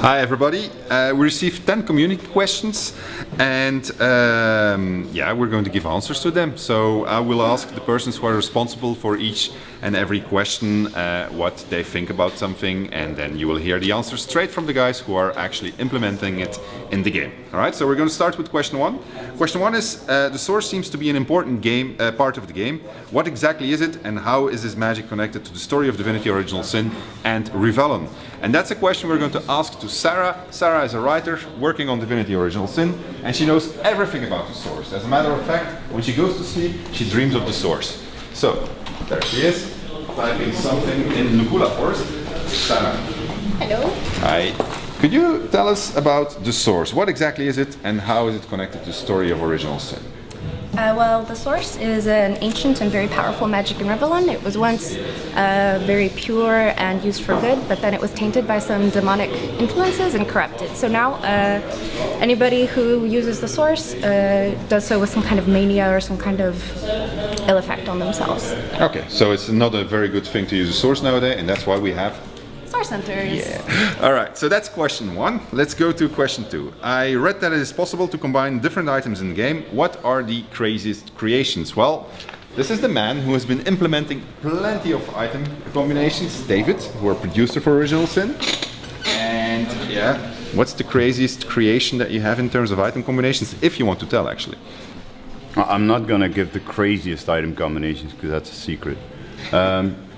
Hi everybody. We received 10 community questions and we're going to give answers to them. So I will ask the persons who are responsible for each and every question what they think about something, and then you will hear the answers straight from the guys who are actually implementing it in the game. Alright, so we're going to start with question 1. Question 1 is, the source seems to be an important part of the game. What exactly is it, and how is this magic connected to the story of Divinity Original Sin and Revelon? And that's a question we're going to ask to Sarah. Sarah is a writer working on Divinity Original Sin, and she knows everything about the source. As a matter of fact, when she goes to sleep, she dreams of the source. So, there she is, typing something in Lukula Forest. Sarah. Hello. Hi. Could you tell us about the source? What exactly is it, and how is it connected to the story of Original Sin? Well, the source is an ancient and very powerful magic in Revelon. It was once very pure and used for good, but then it was tainted by some demonic influences and corrupted. So now anybody who uses the source does so with some kind of mania or some kind of ill effect on themselves. Okay, so it's not a very good thing to use a source nowadays, and that's why we have Source centers. Yeah. Alright, so that's question 1. Let's go to question 2. I read that it is possible to combine different items in the game. What are the craziest creations? Well, this is the man who has been implementing plenty of item combinations, David, who are producer for Original Sin. And yeah, what's the craziest creation that you have in terms of item combinations, if you want to tell actually? I'm not gonna give the craziest item combinations because that's a secret.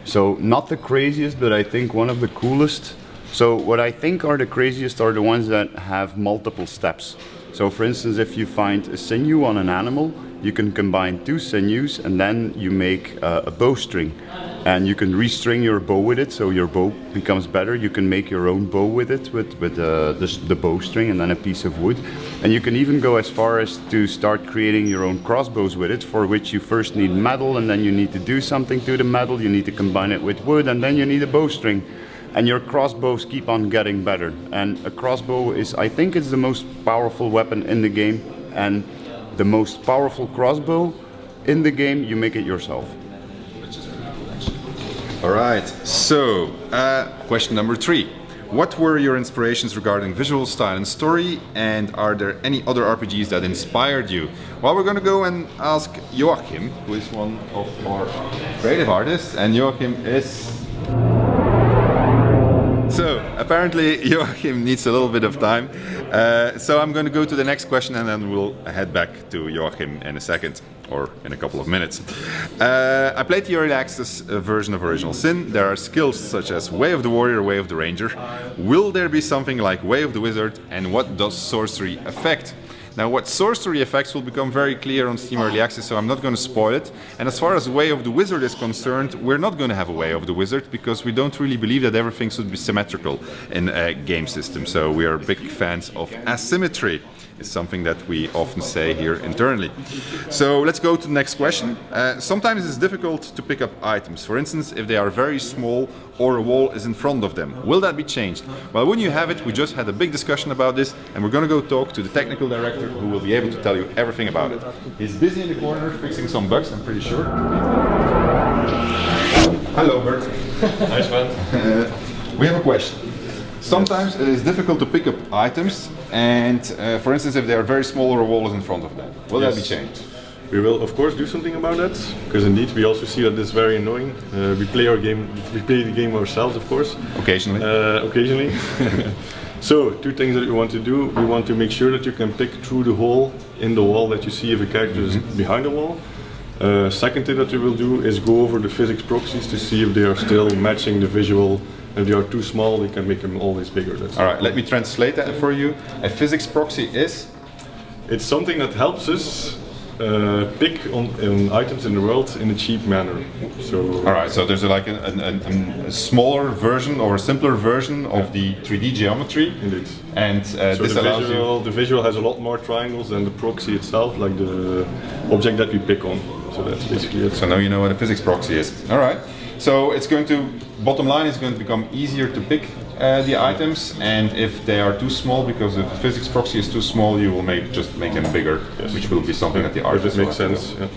So not the craziest, but I think one of the coolest. So what I think are the craziest are the ones that have multiple steps. So for instance, if you find a sinew on an animal, you can combine 2 sinews and then you make a bowstring. And you can restring your bow with it, so your bow becomes better. You can make your own bow with it, with the bowstring and then a piece of wood. And you can even go as far as to start creating your own crossbows with it, for which you first need metal, and then you need to do something to the metal. You need to combine it with wood, and then you need a bowstring. And your crossbows keep on getting better. And a crossbow is, I think, it's the most powerful weapon in the game. And the most powerful crossbow in the game, you make it yourself. Alright, so question number 3. What were your inspirations regarding visual style and story, and are there any other RPGs that inspired you? Well, we're going to go and ask Joachim, who is one of our creative artists, and Joachim is... So, apparently Joachim needs a little bit of time, so I'm going to go to the next question and then we'll head back to Joachim in a second, or in a couple of minutes. I played the early access version of Original Sin. There are skills such as Way of the Warrior, Way of the Ranger. Will there be something like Way of the Wizard, and what does sorcery affect? Now, what sorcery affects will become very clear on Steam Early Access, so I'm not going to spoil it. And as far as Way of the Wizard is concerned, we're not going to have a Way of the Wizard because we don't really believe that everything should be symmetrical in a game system. So we are big fans of asymmetry. It's something that we often say here internally. So let's go to the next question. Sometimes it's difficult to pick up items. For instance, if they are very small or a wall is in front of them. Will that be changed? Well, when you have it, we just had a big discussion about this, and we're going to go talk to the technical director who will be able to tell you everything about it. He's busy in the corner fixing some bugs, I'm pretty sure. Hello, Bert. Hi, Sven. We have a question. Sometimes it is difficult to pick up items, and for instance, if they are very small or a wall is in front of them. Will that be changed? We will, of course, do something about that, because indeed we also see that this is very annoying. We play the game ourselves, of course. Occasionally. Occasionally. So, 2 things that we want to do. We want to make sure that you can pick through the hole in the wall that you see if a character is behind the wall. Second thing that we will do is go over the physics proxies to see if they are still matching the visual. If they are too small, we can make them always bigger. Alright, let me translate that for you. A physics proxy is? It's something that helps us pick on items in the world in a cheap manner. So, alright, so there's like a smaller version or a simpler version of the 3D geometry. Indeed. And so this allows you... The visual has a lot more triangles than the proxy itself, like the object that we pick on. So that's basically it. So now you know what a physics proxy is. Alright. So it's going to, bottom line, is going to become easier to pick the items, and if they are too small, because if the physics proxy is too small, you will just make them bigger, which will be something that the artist makes sense. Yeah.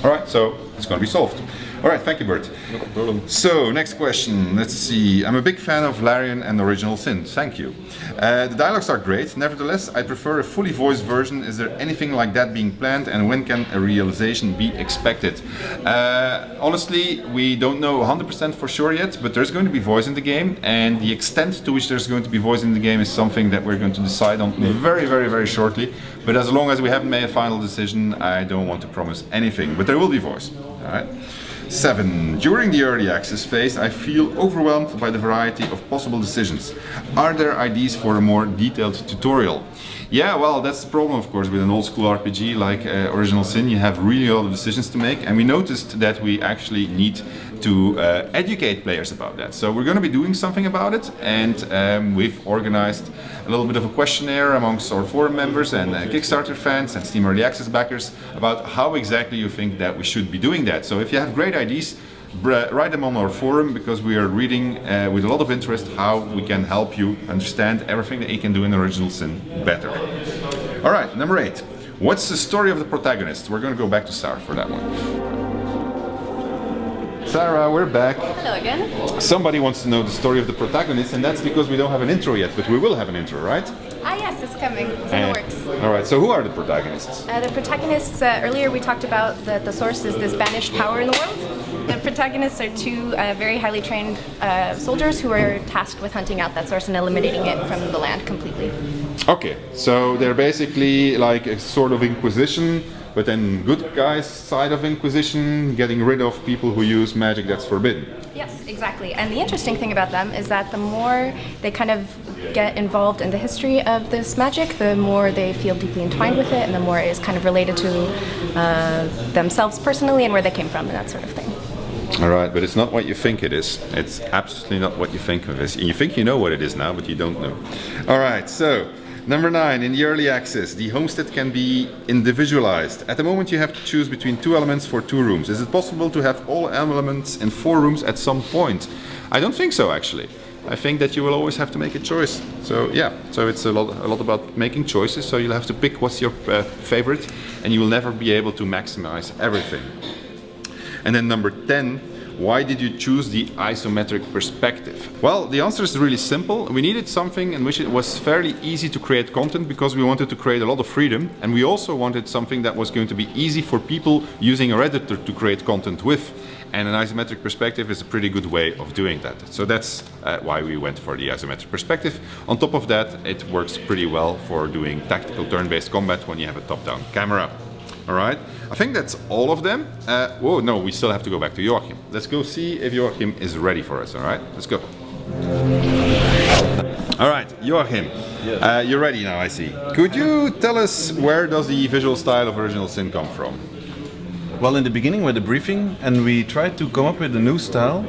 Alright, so it's going to be solved. All right, thank you, Bert. No problem. So, next question. Let's see. I'm a big fan of Larian and Original Sin. Thank you. The dialogues are great. Nevertheless, I prefer a fully voiced version. Is there anything like that being planned, and when can a realization be expected? Honestly, we don't know 100% for sure yet, but there's going to be voice in the game, and the extent to which there's going to be voice in the game is something that we're going to decide on very, very, very shortly. But as long as we haven't made a final decision, I don't want to promise anything. But there will be voice. All right. 7. During the early access phase, I feel overwhelmed by the variety of possible decisions. Are there ideas for a more detailed tutorial? Yeah, well, that's the problem, of course, with an old school RPG like Original Sin. You have really a lot of decisions to make, and we noticed that we actually need to educate players about that. So we're going to be doing something about it, and we've organized a little bit of a questionnaire amongst our forum members and Kickstarter fans and Steam Early Access backers about how exactly you think that we should be doing that. So if you have great ideas, write them on our forum, because we are reading with a lot of interest how we can help you understand everything that you can do in Original Sin better. All right, number 8. What's the story of the protagonist? We're going to go back to Sarah for that one. Sarah, we're back. Hello again. Somebody wants to know the story of the protagonist, and that's because we don't have an intro yet, but we will have an intro, right? Ah, yes, it's coming. It's in the works. All right, so who are the protagonists? The protagonists, earlier we talked about that the source is this banished power in the world. The protagonists are two very highly trained soldiers who are tasked with hunting out that source and eliminating it from the land completely. Okay, so they're basically like a sort of Inquisition, but then good guys' side of Inquisition, getting rid of people who use magic that's forbidden. Yes, exactly. And the interesting thing about them is that the more they kind of get involved in the history of this magic, the more they feel deeply entwined with it, and the more it is kind of related to themselves personally and where they came from and that sort of thing. All right, but it's not what you think it is. It's absolutely not what you think of it. You think you know what it is now, but you don't know. All right, so number 9, in the early access, the homestead can be individualized. At the moment you have to choose between 2 elements for 2 rooms. Is it possible to have all elements in 4 rooms at some point? I don't think so, actually. I think that you will always have to make a choice. So yeah, so it's a lot about making choices. So you'll have to pick what's your favorite, and you will never be able to maximize everything. And then number 10, why did you choose the isometric perspective? Well, the answer is really simple. We needed something in which it was fairly easy to create content, because we wanted to create a lot of freedom, and we also wanted something that was going to be easy for people using our editor to create content with. And an isometric perspective is a pretty good way of doing that. So that's why we went for the isometric perspective. On top of that, it works pretty well for doing tactical turn-based combat when you have a top-down camera. All right, I think that's all of them. Whoa, no, we still have to go back to Joachim. Let's go see if Joachim is ready for us, all right? Let's go. All right, Joachim, yes. You're ready now, I see. Could you tell us, where does the visual style of Original Sin come from? Well, in the beginning we had a briefing and we tried to come up with a new style.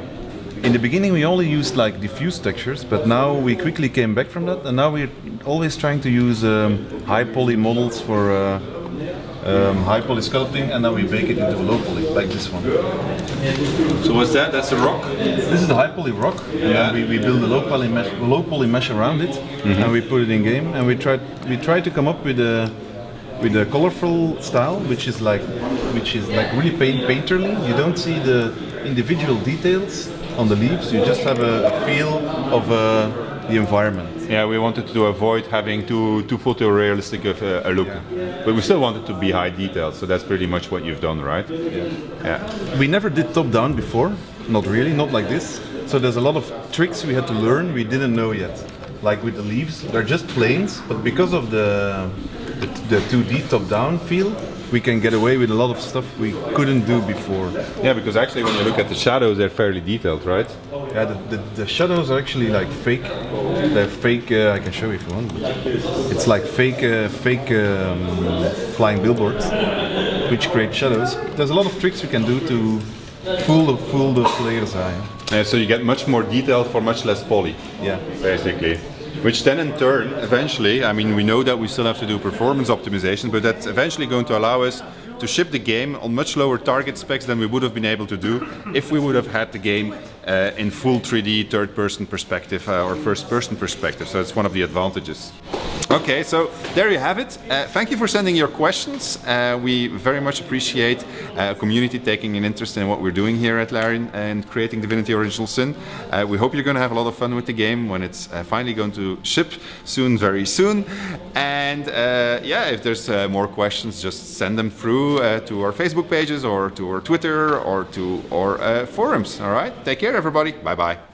In the beginning we only used like diffuse textures, but now we quickly came back from that, and now we're always trying to use high poly models for high poly sculpting, and now we bake it into low poly, like this one. So what's that? That's a rock? This is the high poly rock, and we build a low poly mesh around it, and we put it in game, and we try to come up with a colorful style, which is like really painterly. You don't see the individual details on the leaves, you just have a feel of the environment. Yeah, we wanted to avoid having too photorealistic of a look, but we still wanted to be high detailed, so that's pretty much what you've done, right? Yeah. We never did top-down before, not really, not like this. So there's a lot of tricks we had to learn we didn't know yet. Like with the leaves, they're just planes, but because of the 2D top-down feel, we can get away with a lot of stuff we couldn't do before. Yeah, because actually when you look at the shadows, they're fairly detailed, right? Yeah, the shadows are actually like fake. They're fake, I can show you if you want. It's like fake flying billboards, which create shadows. There's a lot of tricks we can do to fool the player's eye. Yeah, so you get much more detail for much less poly. Yeah. Basically. Which then in turn, eventually, I mean, we know that we still have to do performance optimization, but that's eventually going to allow us to ship the game on much lower target specs than we would have been able to do if we would have had the game in full 3D third-person perspective or first-person perspective. So it's one of the advantages. Okay, so there you have it. Thank you for sending your questions. We very much appreciate a community taking an interest in what we're doing here at Larian and creating Divinity Original Sin. We hope you're going to have a lot of fun with the game when it's finally going to ship soon, very soon. And yeah, if there's more questions, just send them through to our Facebook pages or to our Twitter or to our forums. All right, take care, everybody. Bye-bye.